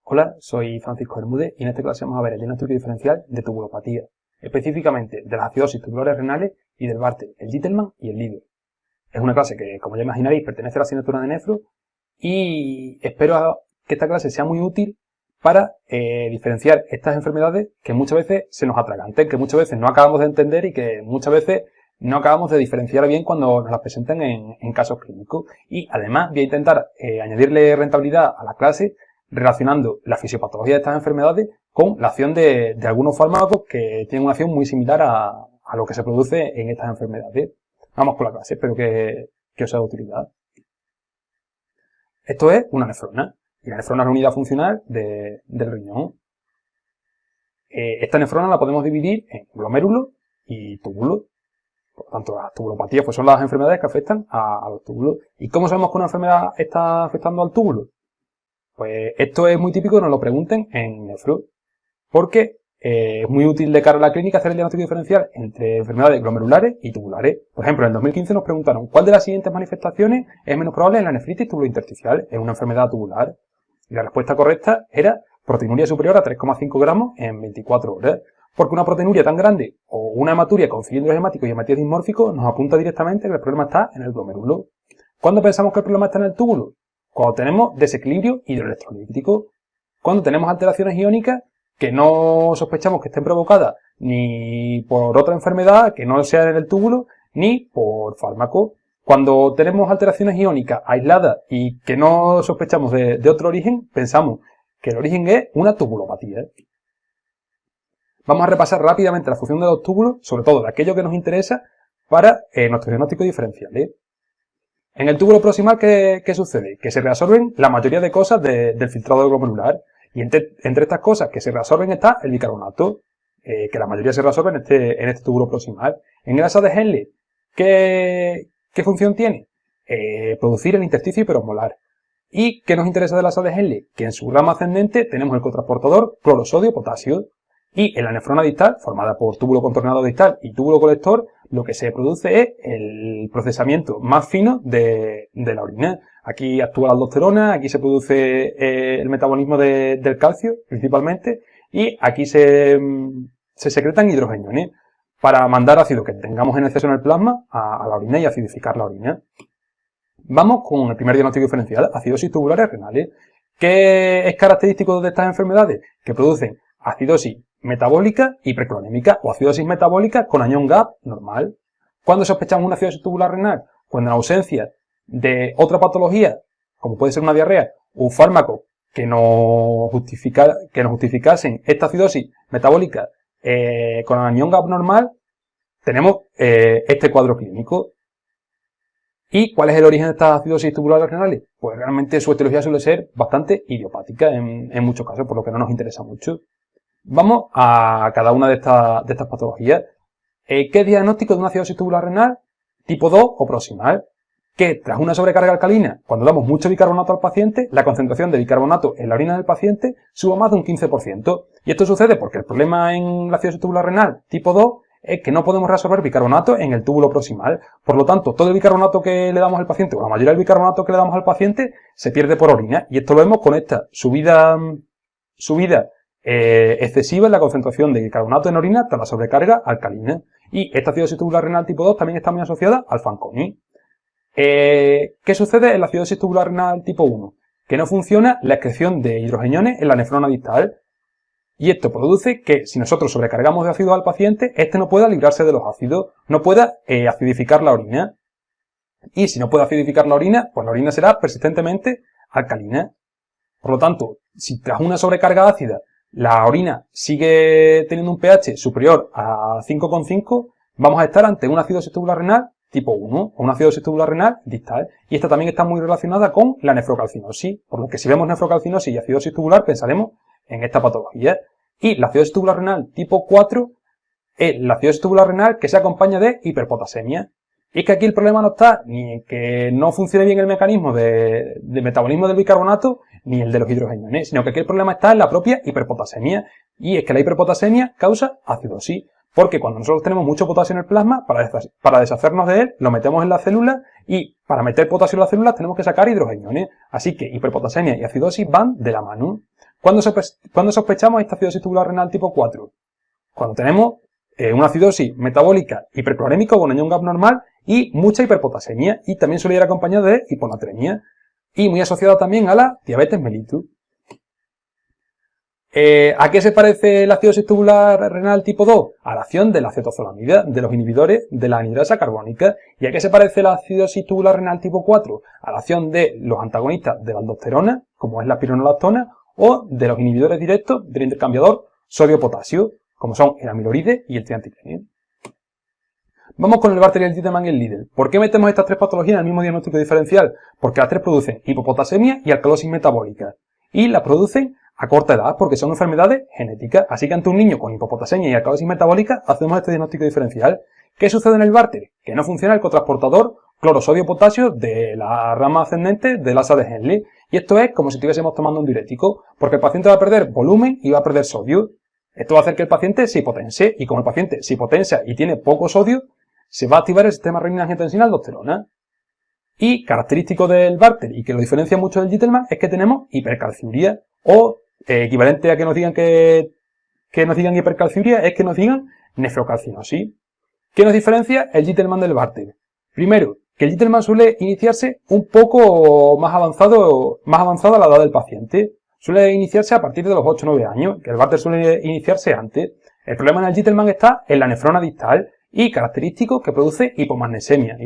Hola, soy Francisco Bermúdez y en esta clase vamos a ver el diagnóstico diferencial de tubulopatía, específicamente de las acidosis tubulares renales y del Barthel, el Gitelman y el Liebig. Es una clase que, como ya imaginaréis, pertenece a la asignatura de nefro y espero que esta clase sea muy útil para diferenciar estas enfermedades que muchas veces se nos atraganten, que muchas veces no acabamos de entender y que muchas veces no acabamos de diferenciar bien cuando nos las presentan en casos clínicos. Y además voy a intentar añadirle rentabilidad a la clase relacionando la fisiopatología de estas enfermedades con la acción de algunos fármacos que tienen una acción muy similar a lo que se produce en estas enfermedades. Vamos con la clase, espero que os sea de utilidad. Esto es una nefrona, y la nefrona es la unidad funcional del riñón. Esta nefrona la podemos dividir en glomérulos y túbulos. Por lo tanto, las tubulopatías pues son las enfermedades que afectan a los túbulos. ¿Y cómo sabemos que una enfermedad está afectando al túbulo? Pues esto es muy típico que nos lo pregunten en nefro, porque es muy útil de cara a la clínica hacer el diagnóstico diferencial entre enfermedades glomerulares y tubulares. Por ejemplo, en el 2015 nos preguntaron ¿cuál de las siguientes manifestaciones es menos probable en la nefritis tubulointersticial en una enfermedad tubular? Y la respuesta correcta era proteinuria superior a 3,5 gramos en 24 horas. Porque una proteinuria tan grande o una hematuria con cilindros hemáticos y hematíes dismórficos nos apunta directamente que el problema está en el glomérulo. ¿Cuándo pensamos que el problema está en el túbulo? Cuando tenemos desequilibrio hidroelectrolítico, cuando tenemos alteraciones iónicas que no sospechamos que estén provocadas ni por otra enfermedad que no sea en el túbulo, ni por fármaco. Cuando tenemos alteraciones iónicas aisladas y que no sospechamos de otro origen, pensamos que el origen es una tubulopatía. Vamos a repasar rápidamente la función de los túbulos, sobre todo de aquello que nos interesa para nuestro diagnóstico diferencial. En el túbulo proximal, ¿qué sucede? Que se reabsorben la mayoría de cosas del filtrado glomerular. Y entre estas cosas que se reabsorben está el bicarbonato, que la mayoría se reabsorbe en este túbulo proximal. En el asa de Henle, ¿qué función tiene? Producir el intersticio hiperosmolar. ¿Y qué nos interesa del asa de Henle? Que en su rama ascendente tenemos el cotransportador cloro-sodio-potasio. Y en la nefrona distal, formada por túbulo contorneado distal y túbulo colector, lo que se produce es el procesamiento más fino de la orina. Aquí actúa la aldosterona, aquí se produce el metabolismo del calcio, principalmente, y aquí se secretan hidrogeniones para mandar ácido que tengamos en exceso en el plasma a la orina y acidificar la orina. Vamos con el primer diagnóstico diferencial, acidosis tubulares renales. ¿Qué es característico de estas enfermedades? Que producen acidosis metabólica y preclonémica o acidosis metabólica con anión GAP normal. ¿Cuándo sospechamos una acidosis tubular renal? Cuando en ausencia de otra patología, como puede ser una diarrea, o un fármaco que nos justificasen esta acidosis metabólica con anión GAP normal, tenemos este cuadro clínico. ¿Y cuál es el origen de estas acidosis tubulares renales? Pues realmente su etiología suele ser bastante idiopática en muchos casos, por lo que no nos interesa mucho. Vamos a cada una de estas patologías. ¿Qué es diagnóstico de una acidosis tubular renal? Tipo 2 o proximal. Que tras una sobrecarga alcalina, cuando damos mucho bicarbonato al paciente, la concentración de bicarbonato en la orina del paciente suba más de un 15%. Y esto sucede porque el problema en la acidosis tubular renal tipo 2 es que no podemos reabsorber bicarbonato en el túbulo proximal. Por lo tanto, todo el bicarbonato que le damos al paciente, o la mayoría del bicarbonato que le damos al paciente, se pierde por orina. Y esto lo vemos con esta subida excesiva en la concentración de bicarbonato en orina tras la sobrecarga alcalina. Y esta acidosis tubular renal tipo 2 también está muy asociada al Fanconi. ¿Qué sucede en la acidosis tubular renal tipo 1? Que no funciona la excreción de hidrogeniones en la nefrona distal. Y esto produce que si nosotros sobrecargamos de ácido al paciente, este no pueda librarse de los ácidos, no pueda acidificar la orina. Y si no puede acidificar la orina, pues la orina será persistentemente alcalina. Por lo tanto, si tras una sobrecarga ácida la orina sigue teniendo un pH superior a 5,5, vamos a estar ante una acidosis tubular renal tipo 1 o una acidosis tubular renal distal. Y esta también está muy relacionada con la nefrocalcinosis, por lo que si vemos nefrocalcinosis y acidosis tubular pensaremos en esta patología. Y la acidosis tubular renal tipo 4 es la acidosis tubular renal que se acompaña de hiperpotasemia. Y es que aquí el problema no está ni en que no funcione bien el mecanismo de metabolismo del bicarbonato, ni el de los hidrogeniones, sino que aquí el problema está en la propia hiperpotasemia. Y es que la hiperpotasemia causa acidosis, porque cuando nosotros tenemos mucho potasio en el plasma, para deshacernos de él, lo metemos en la célula y para meter potasio en las células tenemos que sacar hidrogeniones. Así que hiperpotasemia y acidosis van de la mano. ¿Cuándo sospechamos esta acidosis tubular renal tipo 4? Cuando tenemos una acidosis metabólica hiperclorémica con un gap normal y mucha hiperpotasemia, y también suele ir acompañado de hiponatremia, y muy asociada también a la diabetes mellitus. ¿A qué se parece la acidosis tubular renal tipo 2? A la acción de la acetozolamida, de los inhibidores de la anhidrasa carbónica. ¿Y a qué se parece la acidosis tubular renal tipo 4? A la acción de los antagonistas de la aldosterona, como es la espironolactona, o de los inhibidores directos del intercambiador sodio-potasio, como son el amiloride y el triantilenio. Vamos con el Bartter y el Gitelman y el Lidl. ¿Por qué metemos estas tres patologías en el mismo diagnóstico diferencial? Porque las tres producen hipopotasemia y alcalosis metabólica. Y las producen a corta edad, porque son enfermedades genéticas. Así que ante un niño con hipopotasemia y alcalosis metabólica hacemos este diagnóstico diferencial. ¿Qué sucede en el Bartter? Que no funciona el cotransportador clorosodio-potasio de la rama ascendente del asa de Henle. Y esto es como si estuviésemos tomando un diurético, porque el paciente va a perder volumen y va a perder sodio. Esto va a hacer que el paciente se hipotense, y como el paciente se hipotensa y tiene poco sodio, se va a activar el sistema renina-angiotensina-aldosterona. Y característico del Bartter, y que lo diferencia mucho del Gitelman, es que tenemos hipercalciuria, o equivalente a que nos digan hipercalciuria, es que nos digan nefrocalcinosis. ¿Qué nos diferencia el Gitelman del Bartter? Primero, que el Gitelman suele iniciarse un poco más avanzado a la edad del paciente. Suele iniciarse a partir de los 8 o 9 años, que el Bartter suele iniciarse antes. El problema en el Gitelman está en la nefrona distal y característico que produce hipomagnesemia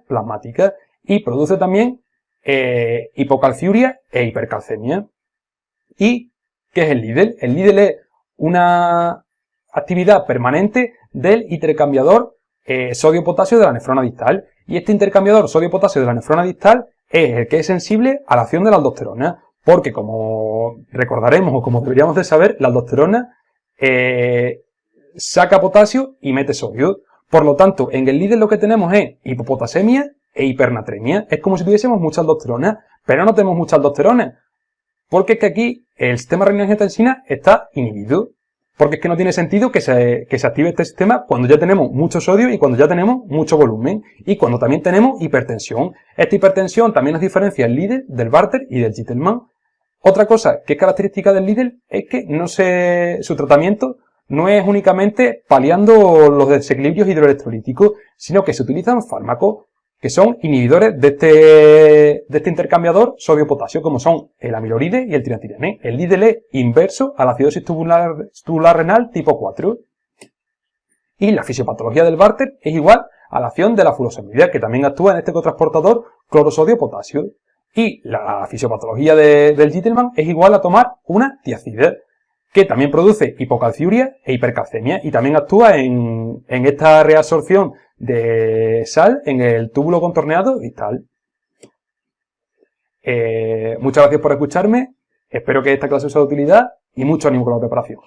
plasmática, y produce también hipocalciuria e hipercalcemia. ¿Y qué es el Lidl? El Lidl es una actividad permanente del intercambiador sodio-potasio de la nefrona distal. Y este intercambiador sodio-potasio de la nefrona distal es el que es sensible a la acción de la aldosterona. Porque como recordaremos o como deberíamos de saber, la aldosterona saca potasio y mete sodio. Por lo tanto, en el Lidl lo que tenemos es hipopotasemia e hipernatremia. Es como si tuviésemos mucha aldosterona, pero no tenemos mucha aldosterona. Porque es que aquí el sistema renina-angiotensina está inhibido. Porque es que no tiene sentido que se active este sistema cuando ya tenemos mucho sodio y cuando ya tenemos mucho volumen. Y cuando también tenemos hipertensión. Esta hipertensión también nos diferencia el Lidl del Bartter y del Gitelman. Otra cosa que es característica del Lidl es que su tratamiento no es únicamente paliando los desequilibrios hidroelectrolíticos, sino que se utilizan fármacos que son inhibidores de este intercambiador sodio-potasio, como son el amiloride y el triantilenio. El Lidl es inverso a la acidosis tubular renal tipo 4. Y la fisiopatología del Bartter es igual a la acción de la furosemida, que también actúa en este cotransportador clorosodio-potasio. Y la fisiopatología del Gitelman es igual a tomar una tiacida, que también produce hipocalciuria e hipercalcemia, y también actúa en esta reabsorción de sal en el túbulo contorneado distal. Muchas gracias por escucharme, espero que esta clase os sea de utilidad y mucho ánimo con la preparación.